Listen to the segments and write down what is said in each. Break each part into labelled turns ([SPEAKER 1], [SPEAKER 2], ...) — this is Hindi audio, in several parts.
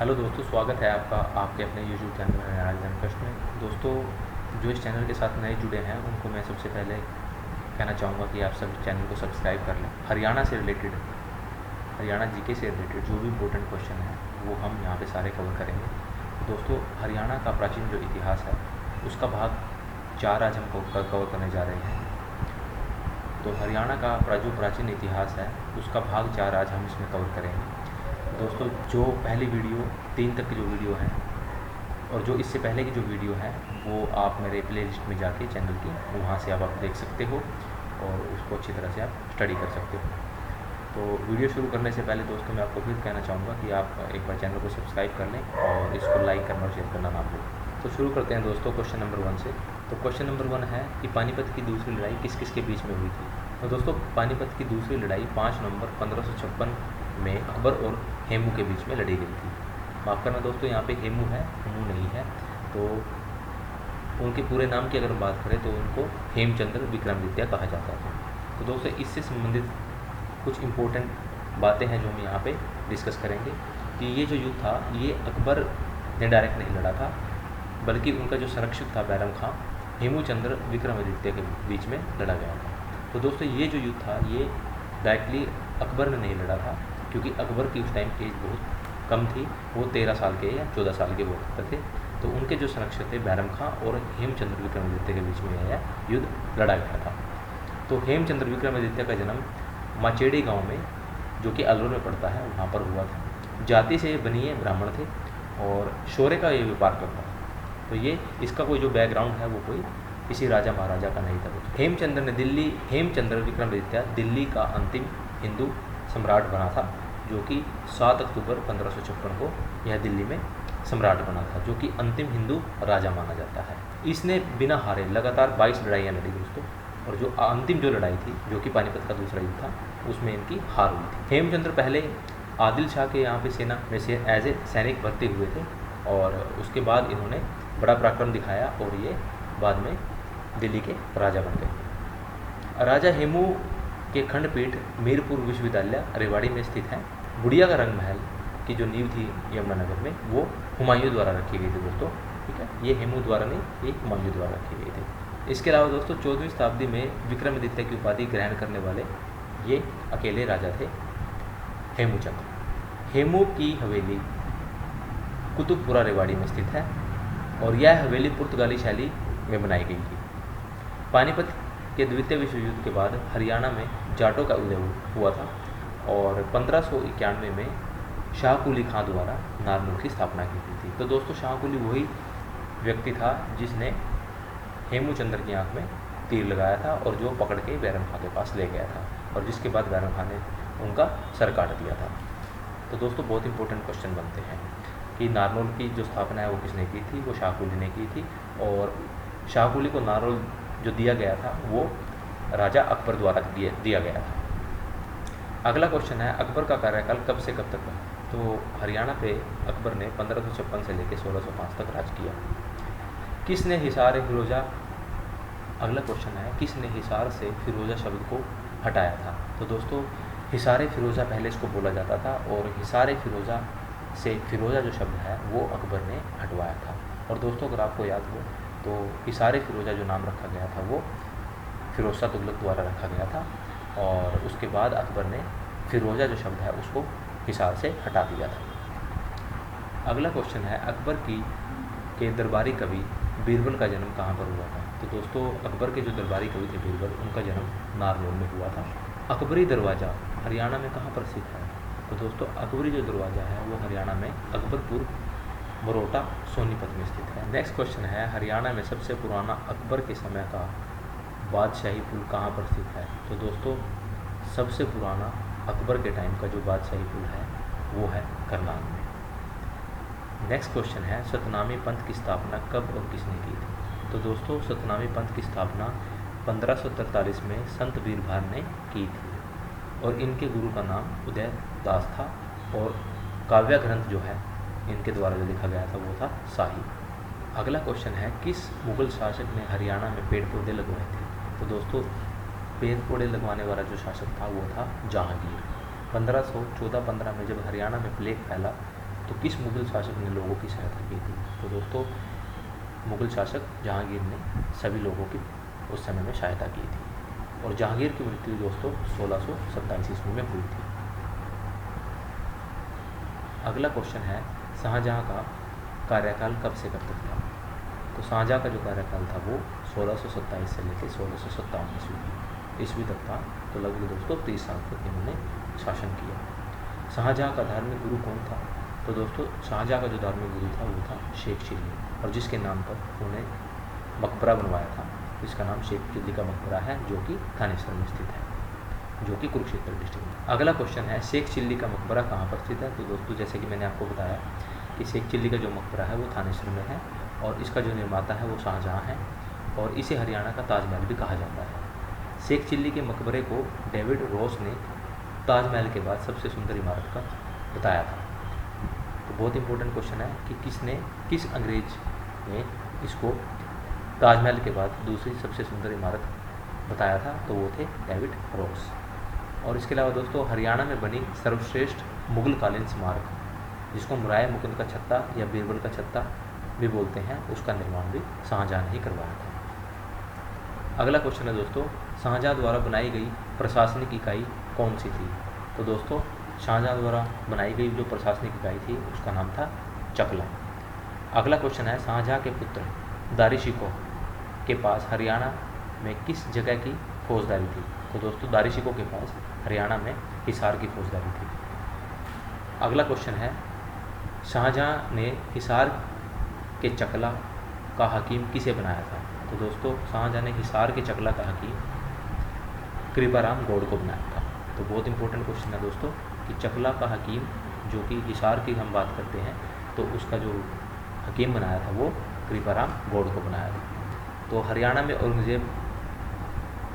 [SPEAKER 1] हेलो दोस्तों, स्वागत है आपका आपके अपने यूट्यूब चैनल में राजधानी कष्ट में। दोस्तों, जो इस चैनल के साथ नए जुड़े हैं उनको मैं सबसे पहले कहना चाहूँगा कि आप सब चैनल को सब्सक्राइब कर लें। हरियाणा से रिलेटेड, हरियाणा जीके से रिलेटेड जो भी इम्पोर्टेंट क्वेश्चन है वो हम यहाँ पे सारे कवर करेंगे। तो दोस्तों, हरियाणा का प्राचीन जो इतिहास है उसका भाग 4 आज हम कवर करने जा रहे हैं। तो हरियाणा का जो प्राचीन इतिहास है उसका भाग 4 आज हम इसमें कवर करेंगे। दोस्तों, जो पहली वीडियो 3 तक की जो वीडियो है और जो इससे पहले की जो वीडियो है वो आप मेरे प्ले लिस्ट में जाके चैनल की वहाँ से आप देख सकते हो और उसको अच्छी तरह से आप स्टडी कर सकते हो। तो वीडियो शुरू करने से पहले दोस्तों मैं आपको फिर कहना चाहूँगा कि आप एक बार चैनल को सब्सक्राइब कर लें और इसको लाइक करना और शेयर करना ना भूलें। तो शुरू करते हैं दोस्तों क्वेश्चन नंबर 1 से। तो क्वेश्चन नंबर 1 है कि पानीपत की दूसरी लड़ाई किस किस के बीच में हुई थी। तो दोस्तों, पानीपत की दूसरी लड़ाई 5 नवंबर 1556 में अकबर और हेमू के बीच में लड़ी गई थी। माफ़ करना दोस्तों, यहाँ पे हेमू है, हेमू नहीं है। तो उनके पूरे नाम की अगर बात करें तो उनको हेमचंद्र विक्रमादित्य कहा जाता है। तो दोस्तों, इससे संबंधित कुछ इम्पोर्टेंट बातें हैं जो हम यहाँ पे डिस्कस करेंगे कि ये जो युद्ध था ये अकबर ने डायरेक्ट नहीं लड़ा था, बल्कि उनका जो संरक्षक था बैरम खां, हेमूचंद्र विक्रमादित्य के बीच में लड़ा गया था। तो दोस्तों, ये जो युद्ध था ये डायरेक्टली अकबर ने नहीं लड़ा था, क्योंकि अकबर की उस टाइम एज बहुत कम थी, वो 13 साल के या 14 साल के हुआ करते थे। तो उनके जो संरक्षक थे बैरम खां और हेमचंद्र विक्रमादित्य के बीच में यह युद्ध लड़ा गया था। तो हेमचंद्र विक्रमादित्य का जन्म माचेड़ी गांव में, जो कि अलवर में पड़ता है, वहाँ पर हुआ था। जाति से बनिए ब्राह्मण थे और शौर्य का ये व्यापार करता था। तो ये इसका कोई जो बैकग्राउंड है वो कोई किसी राजा महाराजा का नहीं था। हेमचंद्र विक्रमादित्य दिल्ली का अंतिम हिंदू सम्राट बना था, जो कि 7 अक्टूबर 1556 को यह दिल्ली में सम्राट बना था, जो कि अंतिम हिंदू राजा माना जाता है। इसने बिना हारे लगातार 22 लड़ाइयाँ लड़ी दोस्तों, और जो अंतिम जो लड़ाई थी, जो कि पानीपत का दूसरा युद्ध था, उसमें इनकी हार हुई थी। हेमचंद्र पहले आदिल शाह के यहाँ पे सेना में से एज ए सैनिक भर्ती हुए थे और उसके बाद इन्होंने बड़ा पराक्रम दिखाया और ये बाद में दिल्ली के राजा बन गए। राजा हेमू के खंडपीठ मीरपुर विश्वविद्यालय रेवाड़ी में स्थित है। बुढ़िया का रंग महल की जो नींव थी यमुनानगर में, वो हुमायूं द्वारा रखी गई थी दोस्तों। ठीक है, ये हेमू द्वारा नहीं, ये हुमायूं द्वारा रखी गई थी। इसके अलावा दोस्तों 14वीं शताब्दी में विक्रमादित्य की उपाधि ग्रहण करने वाले ये अकेले राजा थे, हेमूचंद्र। हेमू की हवेली कुतुबपुरा रेवाड़ी में स्थित है और यह हवेली पुर्तगाली शैली में बनाई गई थी। पानीपत के द्वितीय विश्व युद्ध के बाद हरियाणा में जाटों का उदय हुआ था और 1591 में शाहकुली खां द्वारा नारनौल की स्थापना की गई थी। तो दोस्तों, शाहकुली वही व्यक्ति था जिसने हेमूचंद्र की आंख में तीर लगाया था और जो पकड़ के बैरम खां के पास ले गया था, और जिसके बाद बैरम खां ने उनका सर काट दिया था। तो दोस्तों, बहुत इंपॉर्टेंट क्वेश्चन बनते हैं कि नारनौल की जो स्थापना है वो किसने की थी। वो शाहकुली ने की थी और शाहकुली को नारनौल जो दिया गया था वो राजा अकबर द्वारा दिया गया था। अगला क्वेश्चन है, अकबर का कार्यकाल कब से कब तक रहा। तो हरियाणा पे अकबर ने 1556 से लेकर 1605 तक राज किया। किसने हिसार फिरोजा, अगला क्वेश्चन है, किसने हिसार से फिरोजा शब्द को हटाया था। तो दोस्तों, हिसार फिरोजा पहले इसको बोला जाता था और हिसार फिरोजा से फिरोजा जो शब्द है वो अकबर ने हटवाया था। और दोस्तों, अगर आपको याद हो तो हिसार फिरोजा जो नाम रखा गया था वो फिरोज शाह तुगलक द्वारा रखा गया था और उसके बाद अकबर ने फिरोजा जो शब्द है उसको हिसार से हटा दिया था। अगला क्वेश्चन है, अकबर के दरबारी कवि बीरबल का जन्म कहाँ पर हुआ था। तो दोस्तों, अकबर के जो दरबारी कवि थे बीरबल, उनका जन्म नारनौल में हुआ था। अकबरी दरवाज़ा हरियाणा में कहाँ पर स्थित है। तो दोस्तों, अकबरी जो दरवाज़ा है वो हरियाणा में अकबरपुर, बरोटा, सोनीपत में स्थित है। नेक्स्ट क्वेश्चन है, हरियाणा में सबसे पुराना अकबर के समय का बादशाही पुल कहाँ पर स्थित है। तो दोस्तों, सबसे पुराना अकबर के टाइम का जो बादशाही पुल है वो है करनाल में। नेक्स्ट क्वेश्चन है, सतनामी पंथ की स्थापना कब और किसने की थी। तो दोस्तों, सतनामी पंथ की स्थापना 1543 में संत वीरभार ने की थी और इनके गुरु का नाम उदय दास था और काव्य ग्रंथ जो है इनके द्वारा जो लिखा गया था वो था शाही। अगला क्वेश्चन है, किस मुगल शासक ने हरियाणा में पेड़ पौधे लगवाए थे। तो दोस्तों, पेड़ पौधे लगवाने वाला जो शासक था वो था जहांगीर। 1514-15 में जब हरियाणा में प्लेग फैला तो किस मुग़ल शासक ने लोगों की सहायता की थी? तो दोस्तों मुग़ल शासक जहांगीर ने सभी लोगों की उस समय में सहायता की थी। और जहांगीर की मृत्यु दोस्तों 1627 ईस्वी में हुई थी। अगला क्वेश्चन है शाहजहाँ का कार्यकाल कब से कब तक था? तो शाहजहाँ का जो कार्यकाल था वो 1627 से लेकर 1657 ईस्वी तक था। तो लगभग दोस्तों 30 साल तक इन्होंने शासन किया। शाहजहाँ का धार्मिक गुरु कौन था? तो दोस्तों शाहजहाँ का जो धार्मिक गुरु था वो था शेख चिल्ली, और जिसके नाम पर उन्होंने मकबरा बनवाया था, जिसका नाम शेख चिल्ली का मकबरा है, जो कि थानेसर में स्थित है, जो कि कुरुक्षेत्र डिस्ट्रिक्ट में। अगला क्वेश्चन है शेख चिल्ली का मकबरा कहाँ पर स्थित है? तो दोस्तों जैसे कि मैंने आपको बताया कि शेख चिल्ली का जो मकबरा है वो थानेसर में है, और इसका जो निर्माता है वो शाहजहाँ है, और इसे हरियाणा का ताजमहल भी कहा जाता है। शेख चिल्ली के मकबरे को डेविड रॉस ने ताजमहल के बाद सबसे सुंदर इमारत का बताया था। तो बहुत इंपॉर्टेंट क्वेश्चन है कि किस अंग्रेज ने इसको ताजमहल के बाद दूसरी सबसे सुंदर इमारत बताया था? तो वो थे डेविड रॉस। और इसके अलावा दोस्तों हरियाणा में बनी सर्वश्रेष्ठ मुगलकालीन स्मारक, जिसको मुराय मुकुंद का छत्ता या बीरबल का छत्ता भी बोलते हैं, उसका निर्माण भी शाहजहाँ ने ही करवाया था। अगला क्वेश्चन है दोस्तों शाहजहाँ द्वारा बनाई गई प्रशासनिक इकाई कौन सी थी? तो दोस्तों शाहजहाँ द्वारा बनाई गई जो प्रशासनिक इकाई थी उसका नाम था चकला। अगला क्वेश्चन है शाहजहाँ के पुत्र दारी शिकोह के पास हरियाणा में किस जगह की फौजदारी थी? तो दोस्तों दारी शिकोह के पास हरियाणा में हिसार की फौजदारी थी। अगला क्वेश्चन है शाहजहाँ ने हिसार के चकला का हकीम किसे बनाया था? तो दोस्तों शाहजहाँ ने हिसार के चकला का हकीम कृपाराम गौड़ को बनाया था। तो बहुत इंपॉर्टेंट क्वेश्चन है दोस्तों कि चकला का हकीम, जो कि हिसार की हम बात करते हैं, तो उसका जो हकीम बनाया था वो कृपाराम गौड़ को बनाया था। तो हरियाणा में औरंगजेब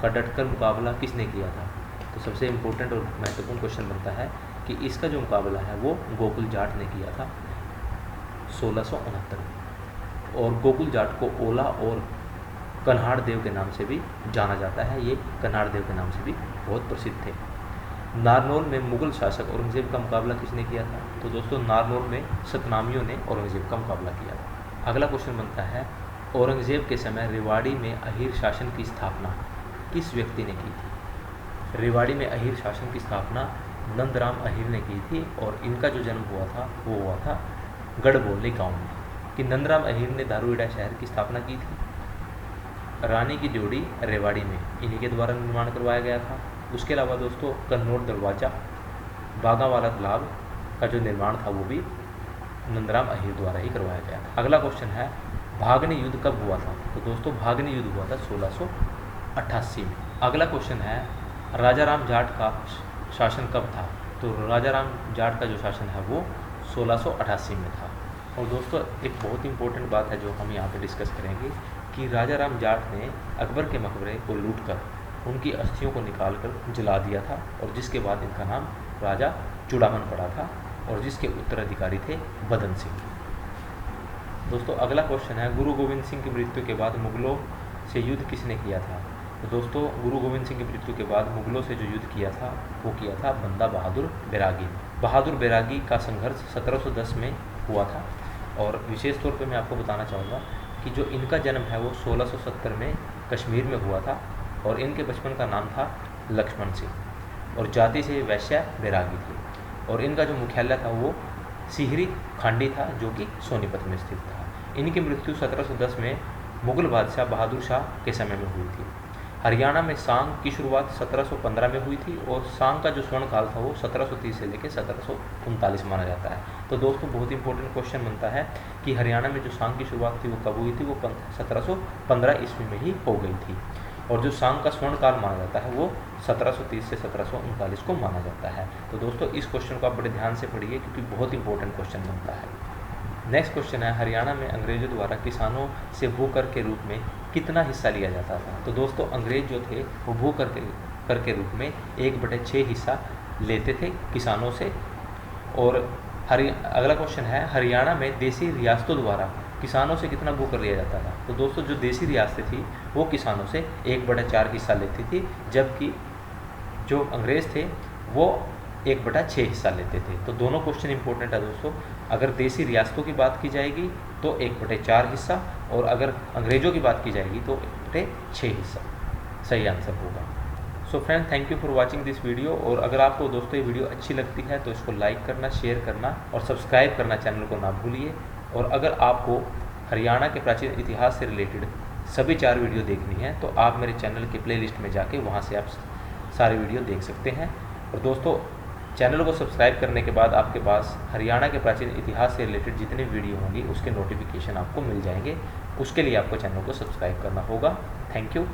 [SPEAKER 1] का डटकर मुकाबला किसने किया था? तो सबसे इम्पोर्टेंट और महत्वपूर्ण क्वेश्चन बनता है कि इसका जो मुकाबला है वो गोकुल जाट ने किया था 1669 में। और गोकुल जाट को ओला और कन्हाड़ देव के नाम से भी जाना जाता है। ये कन्हाड़ देव के नाम से भी बहुत प्रसिद्ध थे। नारनौल में मुगल शासक औरंगजेब का मुकाबला किसने किया था? तो दोस्तों नारनौल में सतनामियों ने औरंगजेब का मुकाबला किया था। अगला क्वेश्चन बनता है औरंगजेब के समय रेवाड़ी में अहीर शासन की स्थापना किस व्यक्ति ने की थी? रेवाड़ी में अहीर शासन की स्थापना नंदराम अहीर ने की थी, और इनका जो जन्म हुआ था वो हुआ था गढ़बोली गांव में। कि नंदराम अहीर ने दारूईड़ा शहर की स्थापना की थी। रानी की ड्योढ़ी रेवाड़ी में इन्हीं के द्वारा निर्माण करवाया गया था। उसके अलावा दोस्तों कन्नौर दरवाजा, बागावाला तालाब का जो निर्माण था वो भी नंदराम अहीर द्वारा ही करवाया गया था। अगला क्वेश्चन है भागनी युद्ध कब हुआ था? तो दोस्तों भागनी युद्ध हुआ था 1688 में। अगला क्वेश्चन है राजा राम जाट का शासन कब था? तो राजा राम जाट का जो शासन है वो 1688 में था। और दोस्तों एक बहुत इंपॉर्टेंट बात है जो हम यहाँ पे डिस्कस करेंगे कि राजा राम जाट ने अकबर के मकबरे को लूटकर उनकी अस्थियों को निकालकर जला दिया था, और जिसके बाद इनका नाम राजा चूड़ामन पड़ा था, और जिसके उत्तराधिकारी थे बदन सिंह। दोस्तों अगला क्वेश्चन है गुरु गोविंद सिंह की मृत्यु के बाद मुगलों से युद्ध किसने किया था? तो दोस्तों गुरु गोविंद सिंह की मृत्यु के बाद मुगलों से जो युद्ध किया था वो किया था बंदा बहादुर बैरागी। बहादुर बैरागी का संघर्ष 1710 में हुआ था। और विशेष तौर पे मैं आपको बताना चाहूँगा कि जो इनका जन्म है वो 1670 में कश्मीर में हुआ था, और इनके बचपन का नाम था लक्ष्मण सिंह, और जाति से वैश्य बैरागी थी। और इनका जो मुख्यालय था वो सिहरी खांडी था, जो कि सोनीपत में स्थित था। इनकी मृत्यु 1710 में मुगल बादशाह बहादुर शाह के समय में हुई थी। हरियाणा में सांग की शुरुआत 1715 में हुई थी, और सांग का जो स्वर्ण काल था वो 1730 से लेकर 1739 माना जाता है। तो दोस्तों बहुत इंपॉर्टेंट क्वेश्चन बनता है कि हरियाणा में जो सांग की शुरुआत थी वो कब हुई थी? वो 1715 ईस्वी में ही हो गई थी। और जो सांग का स्वर्ण काल माना जाता है वो 1730 से 1739 को माना जाता है। तो दोस्तों इस क्वेश्चन को आप बड़े ध्यान से पढ़िए, क्योंकि बहुत इंपॉर्टेंट क्वेश्चन बनता है। नेक्स्ट क्वेश्चन है हरियाणा में अंग्रेजों द्वारा किसानों से भूकर के रूप में कितना हिस्सा लिया जाता था? तो दोस्तों अंग्रेज जो थे वो भूकर के रूप में 1/6 हिस्सा लेते थे किसानों से। और अगला क्वेश्चन है हरियाणा में देसी रियासतों द्वारा किसानों से कितना भूकर लिया जाता था? तो दोस्तों जो देसी रियासतें थी वो किसानों से 1/4 हिस्सा लेती थी, जबकि जो अंग्रेज़ थे वो 1/6 हिस्सा लेते थे। तो दोनों क्वेश्चन इंपॉर्टेंट है दोस्तों। अगर देसी रियासतों की बात की जाएगी तो 1/4 हिस्सा, और अगर अंग्रेज़ों की बात की जाएगी तो 1/6 हिस्सा सही आंसर होगा। So friend, thank you for watching this video. और अगर आपको दोस्तों ये वीडियो अच्छी लगती है तो इसको लाइक करना, शेयर करना और सब्सक्राइब करना चैनल को ना भूलिए। और अगर आपको हरियाणा के प्राचीन इतिहास से रिलेटेड सभी 4 वीडियो देखनी है तो आप मेरे चैनल के प्लेलिस्ट में जाके वहाँ से आप सारे वीडियो देख सकते हैं। और दोस्तों, चैनल को सब्सक्राइब करने के बाद आपके पास हरियाणा के प्राचीन इतिहास से रिलेटेड जितनी वीडियो होंगी उसके नोटिफिकेशन आपको मिल जाएंगे। उसके लिए आपको चैनल को सब्सक्राइब करना होगा। Thank you.